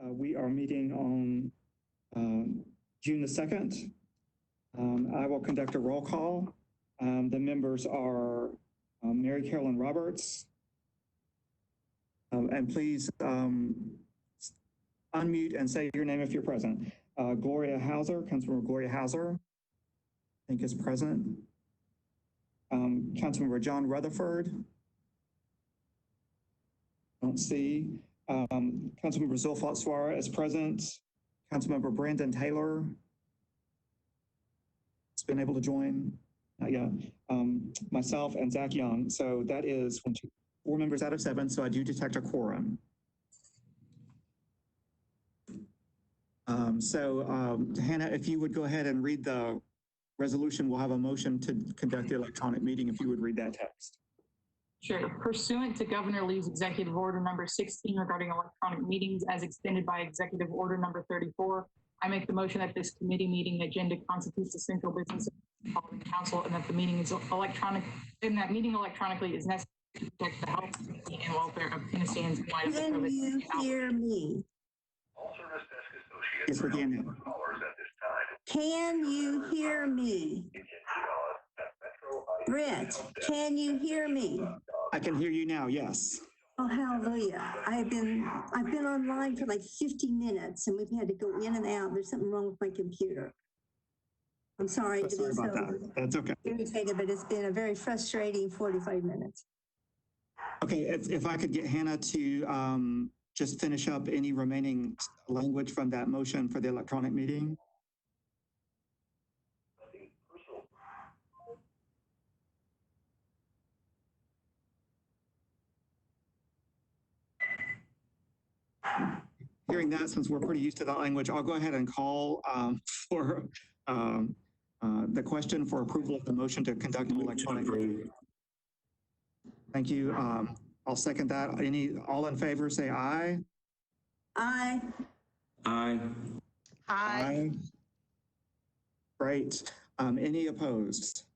We are meeting on June the 2nd. I will conduct a roll call. The members are Mary Carolyn Roberts. And please unmute and say your name if you're present. Gloria Hauser, Councilmember Gloria Hauser, I think is present. Councilmember John Rutherford. Don't see. Councilmember Zulfat Suara is present. Councilmember Brandon Taylor has been able to join. Not yet. Myself and Zach Young. So that is 4 members out of 7. So I do detect a quorum. Hannah, if you would go ahead and read the resolution, we'll have a motion to conduct the electronic meeting. If you would read that text. Sure. Pursuant to Governor Lee's Executive Order number 16 regarding electronic meetings as extended by Executive Order number 34, I make the motion that this committee meeting agenda constitutes the central business of the following council and that the meeting is electronic, and that meeting electronically is necessary to protect the health, safety, and welfare of Tennesseans in light of the COVID. Can you hear me? Yes, we can. Can you hear me? Brent, can you hear me? I can hear you now, yes. Oh, hallelujah. I've been online for like 50 minutes and we've had to go in and out. There's something wrong with my computer. I'm sorry to be so That's okay. irritated, but it's been a very frustrating 45 minutes. Okay, if I could get Hannah to just finish up any remaining language from that motion for the electronic meeting. Hearing that, since we're pretty used to that language, I'll go ahead and call for the question for approval of the motion to conduct an electronic meeting. Thank you. I'll second that. All in favor, say aye. Aye. Aye. Aye. Great. Any opposed?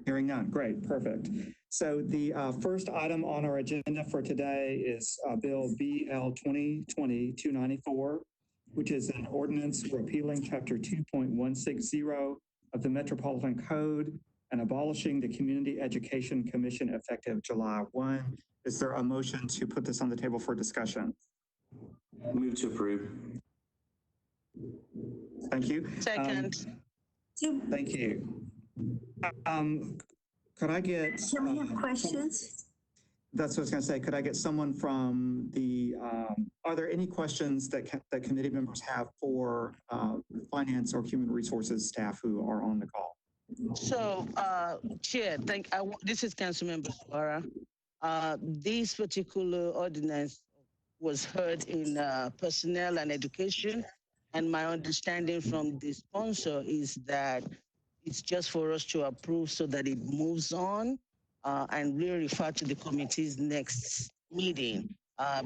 Hearing none. Great. Perfect. So the first item on our agenda for today is Bill BL 2020-294, which is an ordinance repealing Chapter 2.160 of the Metropolitan Code and abolishing the Community Education Commission effective July 1. Is there a motion to put this on the table for discussion? Move to approve. Thank you. Second. Thank you. Could I get... Can we have questions? That's what I was going to say. Could I get someone from the... are there any questions that committee members have for finance or human resources staff who are on the call? So, Chair, this is Councilmember Suara. This particular ordinance was heard in personnel and education, and my understanding from the sponsor is that it's just for us to approve so that it moves on and really refer to the committee's next meeting,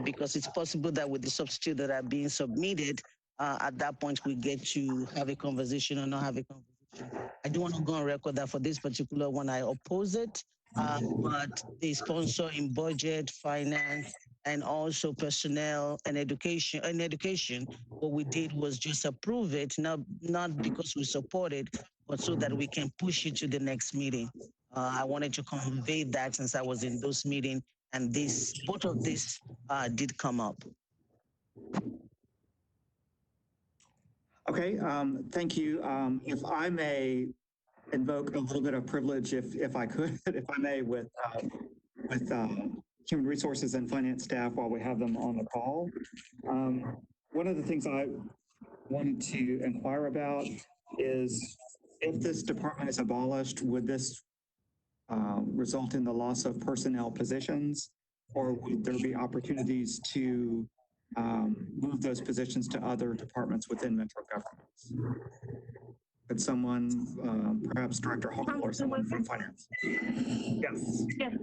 because it's possible that with the substitute that are being submitted, at that point we get to have a conversation or not have a conversation. I do want to go on record that for this particular one, I oppose it, but the sponsor in budget, finance, and also personnel and education. What we did was just approve it, not because we support it, but so that we can push it to the next meeting. I wanted to convey that since I was in those meetings, and both of this did come up. Okay, thank you. If I may invoke a little bit of privilege, if I could, if I may, with human resources and finance staff while we have them on the call. One of the things I wanted to inquire about is if this department is abolished, would this result in the loss of personnel positions, or would there be opportunities to move those positions to other departments within Metro governments? Could someone, perhaps Director Hall or someone from finance? Yes. Yes,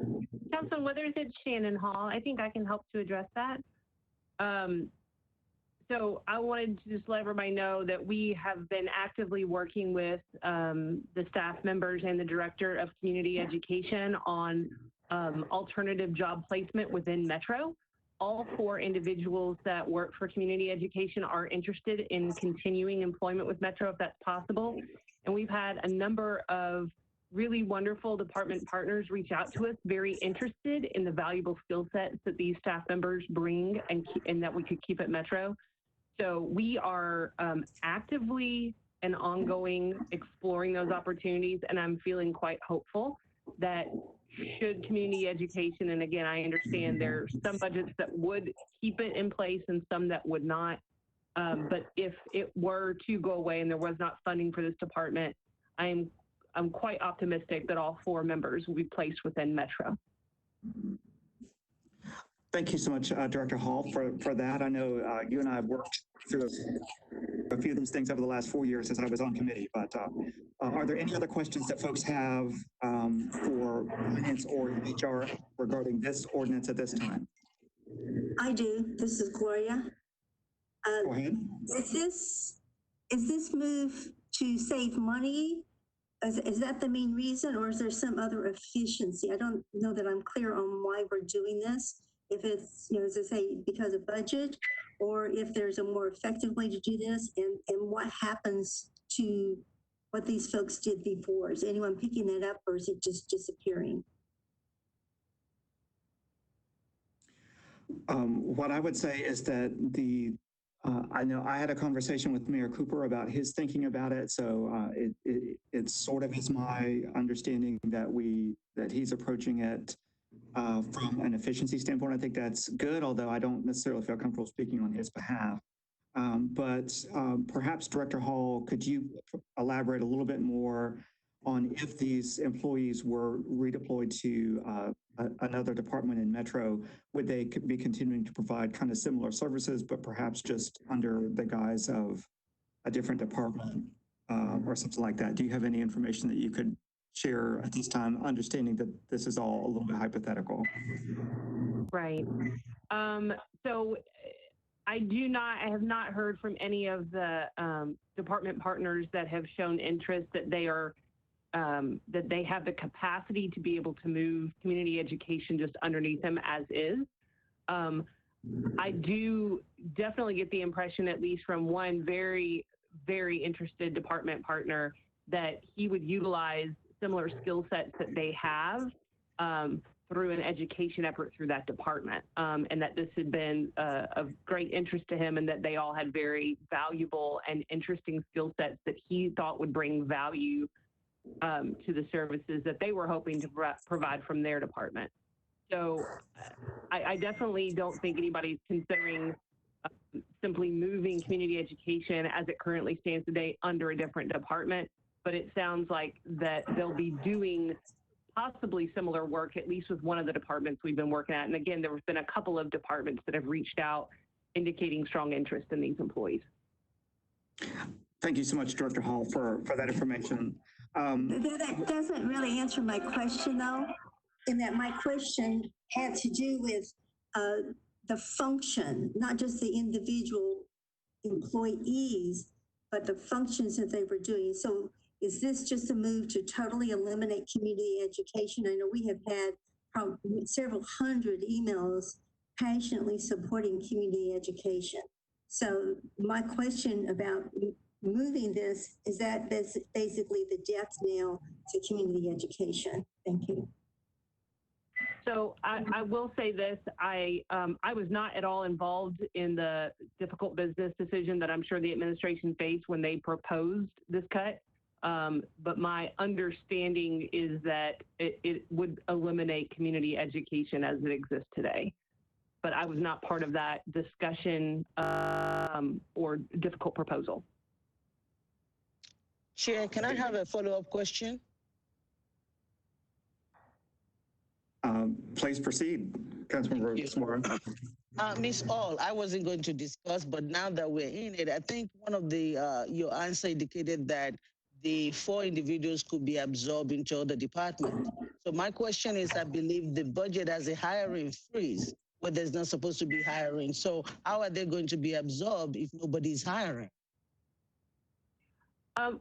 Councilman Withers, it's Shannon Hall. I think I can help to address that. So I wanted to just let everybody know that we have been actively working with the staff members and the Director of Community Education on alternative job placement within Metro. all 4 individuals that work for community education are interested in continuing employment with Metro if that's possible. And we've had a number of really wonderful department partners reach out to us, very interested in the valuable skill sets that these staff members bring and that we could keep at Metro. So we are actively and ongoing exploring those opportunities, and I'm feeling quite hopeful that should community education, and again, I understand there's some budgets that would keep it in place and some that would not, but if it were to go away and there was not funding for this department, I'm quite optimistic that all 4 members will be placed within Metro. Thank you so much, Director Hall, for that. I know you and I have worked through a few of these things over the last 4 years as I was on committee, but are there any other questions that folks have for finance or HR regarding this ordinance at this time? I do. This is Gloria. Go ahead. Is this move to save money? Is that the main reason, or is there some other efficiency? I don't know that I'm clear on why we're doing this. If it's, you know, as I say, because of budget, or if there's a more effective way to do this, and what happens to what these folks did before. Is anyone picking that up, or is it just disappearing? What I would say is that I know I had a conversation with Mayor Cooper about his thinking about it. So it sort of is my understanding that he's approaching it from an efficiency standpoint. I think that's good, although I don't necessarily feel comfortable speaking on his behalf. But perhaps Director Hall, could you elaborate a little bit more on if these employees were redeployed to another department in Metro, would they be continuing to provide kind of similar services, but perhaps just under the guise of a different department or something like that? Do you have any information that you could share at this time, understanding that this is all a little bit hypothetical? Right. So I have not heard from any of the department partners that have shown interest that they are that they have the capacity to be able to move community education just underneath them as is. I do definitely get the impression, at least from one very, very interested department partner, that he would utilize similar skill sets that they have through an education effort through that department, and that this had been of great interest to him, and that they all had very valuable and interesting skill sets that he thought would bring value to the services that they were hoping to provide from their department. So I definitely don't think anybody's considering simply moving community education as it currently stands today under a different department, but it sounds like that they'll be doing possibly similar work, at least with one of the departments we've been working at. And again, there have been a couple of departments that have reached out indicating strong interest in these employees. Thank you so much, Director Hall, for that information. That doesn't really answer my question, though, in that my question had to do with the function, not just the individual employees, but the functions that they were doing. So is this just a move to totally eliminate community education? I know we have had several hundred emails passionately supporting community education. So my question about moving this, is that basically the death knell to community education? Thank you. So I will say this, I was not at all involved in the difficult business decision that I'm sure the administration faced when they proposed this cut. But my understanding is that it would eliminate community education as it exists today. But I was not part of that discussion or difficult proposal. Chair, can I have a follow-up question? Please proceed, Councilmember Samora. Ms. All, I wasn't going to discuss, but now that we're in it, I think one of the, your answer indicated that the 4 individuals could be absorbed into other departments. So my question is, I believe the budget has a hiring freeze where there's not supposed to be hiring. So how are they going to be absorbed if nobody's hiring?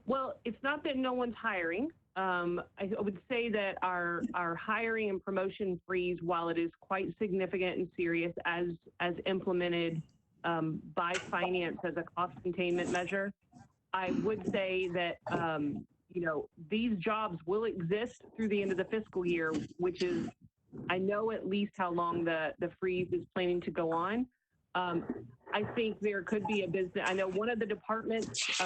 Well, it's not that no one's hiring. I would say that our hiring and promotion freeze, while it is quite significant and serious as implemented by finance as a cost containment measure, I would say that these jobs will exist through the end of the fiscal year, which is, I know at least how long the freeze is planning to go on. I think there could be a business. I know one of the departments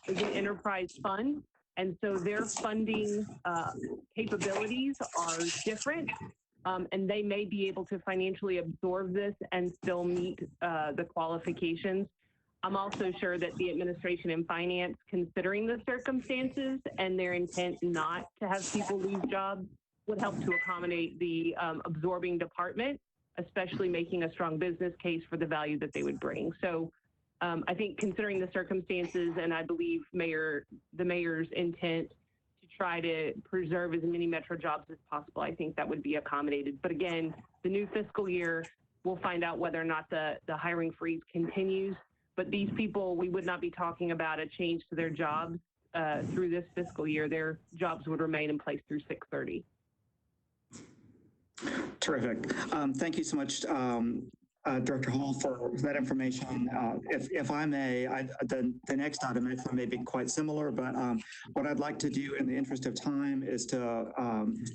is an enterprise fund, and so their funding capabilities are different, and they may be able to financially absorb this and still meet the qualifications. I'm also sure that the administration and finance, considering the circumstances and their intent not to have people lose jobs, would help to accommodate the absorbing department, especially making a strong business case for the value that they would bring. So I think considering the circumstances, and I believe the mayor's intent to try to preserve as many Metro jobs as possible, I think that would be accommodated. But again, the new fiscal year, we'll find out whether or not the hiring freeze continues. But these people, we would not be talking about a change to their jobs through this fiscal year. Their jobs would remain in place through 6/30. Terrific. Thank you so much, Director Hall, for that information. If I may, the next item actually may be quite similar, but what I'd like to do in the interest of time is to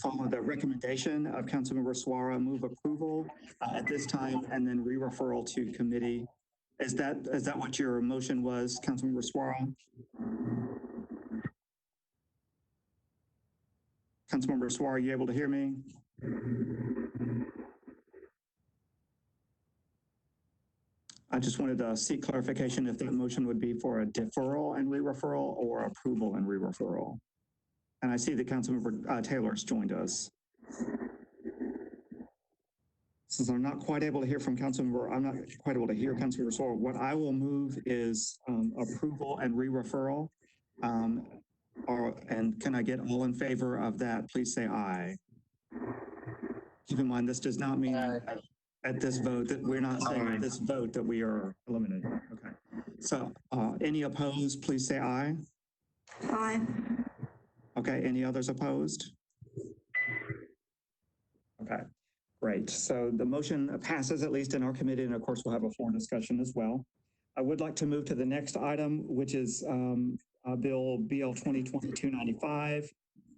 follow the recommendation of Councilmember Suara, move approval at this time, and then re-referral to committee. Is that what your motion was, Councilmember Suara? Councilmember Suara, are you able to hear me? I just wanted to seek clarification if that motion would be for a deferral and re-referral or approval and re-referral. And I see that Councilmember Taylor's joined us. Since I'm not quite able to hear from Councilmember, I'm not quite able to hear Councilmember Suara, what I will move is approval and re-referral. And can I get all in favor of that? Please say aye. Keep in mind, this does not mean at this vote that we're not saying at this vote that we are eliminating. Okay. So any opposed, please say aye. Aye. Okay. Any others opposed? Okay. Great. So the motion passes, at least in our committee, and of course we'll have a floor discussion as well. I would like to move to the next item, which is Bill BL 2022-95,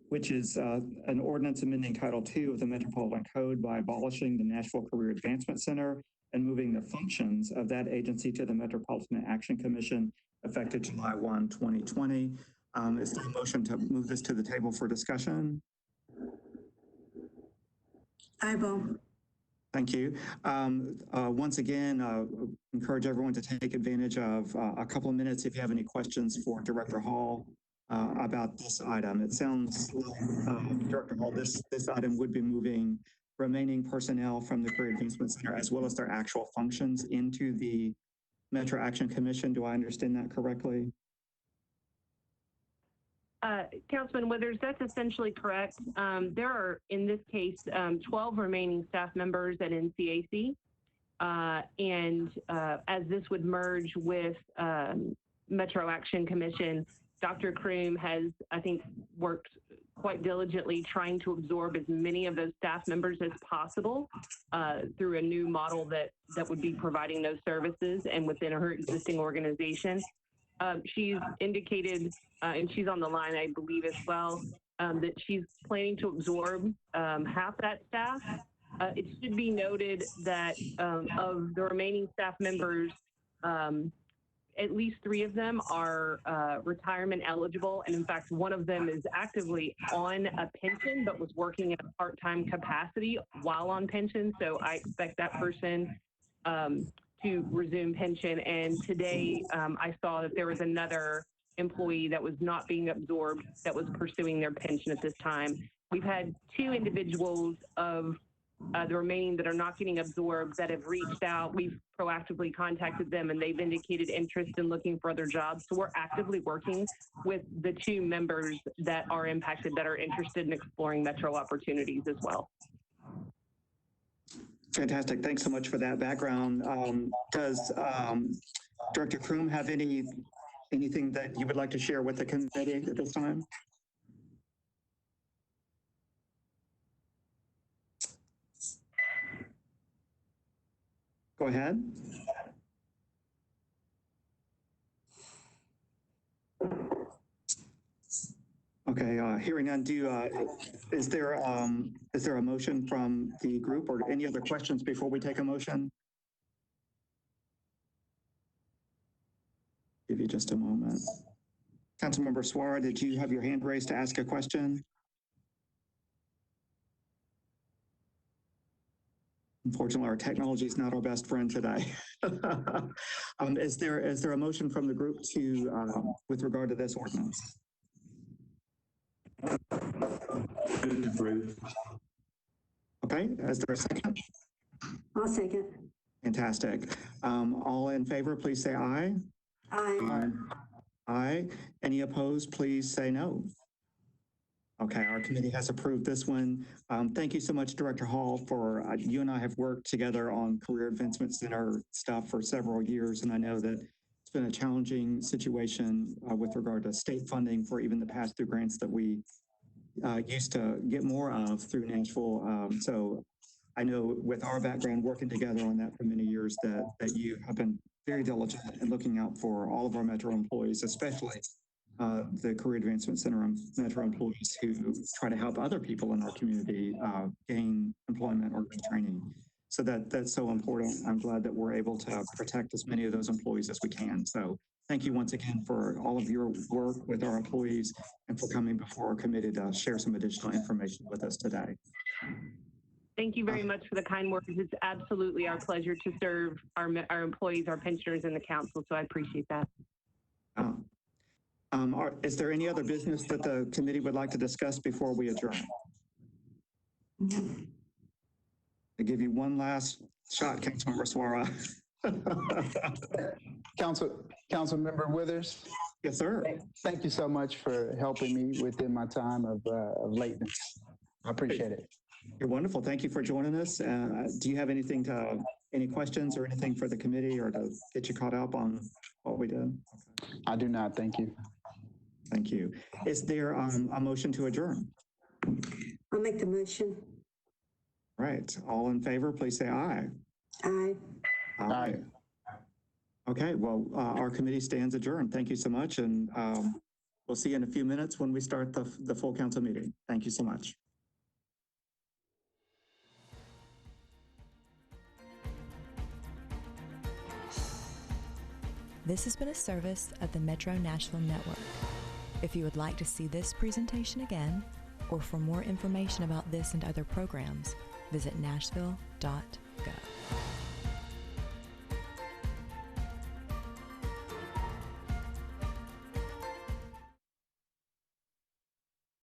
which is an ordinance amending Title II of the Metropolitan Code by abolishing the Nashville Career Advancement Center and moving the functions of that agency to the Metropolitan Action Commission effective July 1, 2020. Is there a motion to move this to the table for discussion? I vote. Thank you. Once again, encourage everyone to take advantage of a couple of minutes if you have any questions for Director Hall about this item. It sounds like, Director Hall, this item would be moving remaining personnel from the Career Advancement Center as well as their actual functions into the Metro Action Commission. Do I understand that correctly? Councilman Withers, that's essentially correct. There are, in this case, 12 remaining staff members at NCAC. And as this would merge with Metro Action Commission, Dr. Kroom has, I think, worked quite diligently trying to absorb as many of those staff members as possible through a new model that would be providing those services and within her existing organization. She's indicated, and she's on the line, I believe as well, that she's planning to absorb half that staff. It should be noted that of the remaining staff members, at least 3 of them are retirement eligible. And in fact, one of them is actively on a pension, but was working in a part-time capacity while on pension. So I expect that person to resume pension. And today I saw that there was another employee that was not being absorbed that was pursuing their pension at this time. We've had 2 individuals of the remaining that are not getting absorbed that have reached out. We've proactively contacted them and they've indicated interest in looking for other jobs. So we're actively working with the 2 members that are impacted that are interested in exploring Metro opportunities as well. Fantastic. Thanks so much for that background. Does Director Kroom have anything that you would like to share with the committee at this time? Go ahead. Okay, hearing none, is there a motion from the group or any other questions before we take a motion? Give you just a moment. Councilmember Suara, did you have your hand raised to ask a question? Unfortunately, our technology is not our best friend today. Is there a motion from the group to with regard to this ordinance? Move to approve. Okay, is there a second? I'll second. Fantastic. All in favor, please say aye. Aye. Aye. Any opposed, please say no. Okay, our committee has approved this one. Thank you so much, Director Hall, for you and I have worked together on Career Advancement Center stuff for several years, and I know that it's been a challenging situation with regard to state funding for even the pass-through grants that we used to get more of through Nashville. So I know with our background working together on that for many years that you have been very diligent in looking out for all of our Metro employees, especially the Career Advancement Center Metro employees who try to help other people in our community gain employment or training. So that's so important. I'm glad that we're able to protect as many of those employees as we can. So thank you once again for all of your work with our employees and for coming before our committee to share some additional information with us today. Thank you very much for the kind words. It's absolutely our pleasure to serve our employees, our pensioners, and the council. So I appreciate that. Is there any other business that the committee would like to discuss before we adjourn? I give you one last shot, Councilmember Suara. Councilmember Withers. Yes, sir. Thank you so much for helping me within my time of lateness. I appreciate it. You're wonderful. Thank you for joining us. Do you have any questions or anything for the committee or to get you caught up on what we did? I do not. Thank you. Thank you. Is there a motion to adjourn? I'll make the motion. Right. All in favor, please say aye. Aye. Aye. Okay. Well, our committee stands adjourned. Thank you so much. And we'll see you in a few minutes when we start the full council meeting. Thank you so much. This has been a service of the Metro Nashville Network. If you would like to see this presentation again, or for more information about this and other programs, visit nashville.gov.